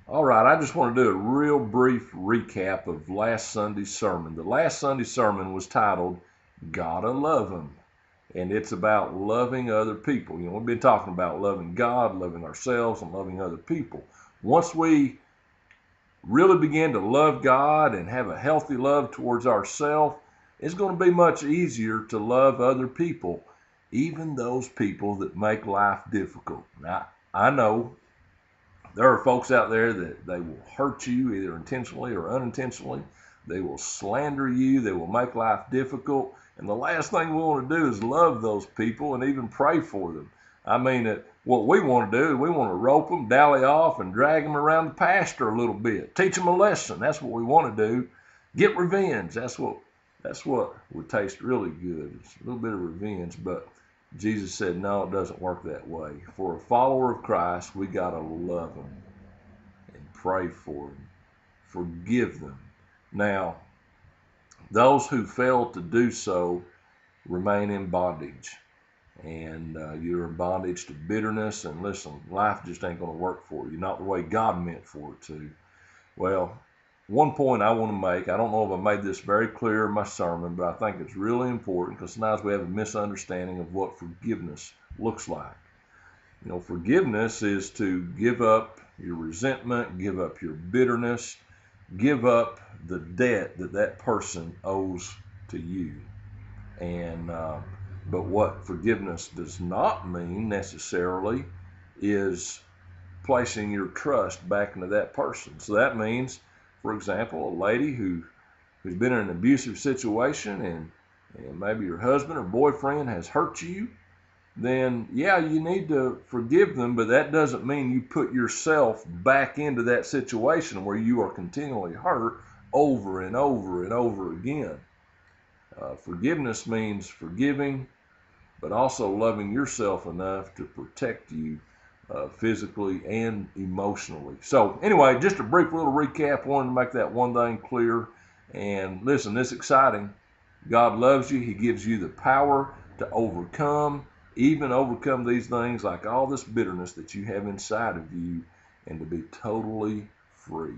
All right, I just want to do a real brief recap of last Sunday's sermon. The last Sunday's sermon was titled Gotta Love 'Em, and it's about loving other people. You know, we've been talking about loving God, loving ourselves, and loving other people. Once we really begin to love God and have a healthy love towards ourselves, it's going to be much easier to love other people, even those people that make life difficult. Now, I know there are folks out there that they will hurt you either intentionally or unintentionally. They will slander you. They will make life difficult. And the last thing we want to do is love those people and even pray for them. I mean, what we want to do is we want to rope them, dally off, and drag them around the pasture a little bit. Teach them a lesson. That's what we want to do. Get revenge. That's what would taste really good. It's a little bit of revenge, but Jesus said, no, it doesn't work that way. For a follower of Christ, we got to love them and pray for them, forgive them. Now, those who fail to do so remain in bondage. And you're in bondage to bitterness. And listen, life just ain't going to work for you, not the way God meant for it to. Well, one point I want to make, I don't know if I made this very clear in my sermon, but I think it's really important because sometimes we have a misunderstanding of what forgiveness looks like. You know, forgiveness is to give up your resentment, give up your bitterness, give up the debt that that person owes to you. And but what forgiveness does not mean necessarily is placing your trust back into that person. So that means, for example, a lady who's been in an abusive situation and maybe your husband or boyfriend has hurt you, then yeah, you need to forgive them, but that doesn't mean you put yourself back into that situation where you are continually hurt over and over and over again. Forgiveness means forgiving, but also loving yourself enough to protect you physically and emotionally. So anyway, just a brief little recap. Wanted to make that one thing clear. And listen, this is exciting. God loves you. He gives you the power to overcome, even overcome these things like all this bitterness that you have inside of you, and to be totally free.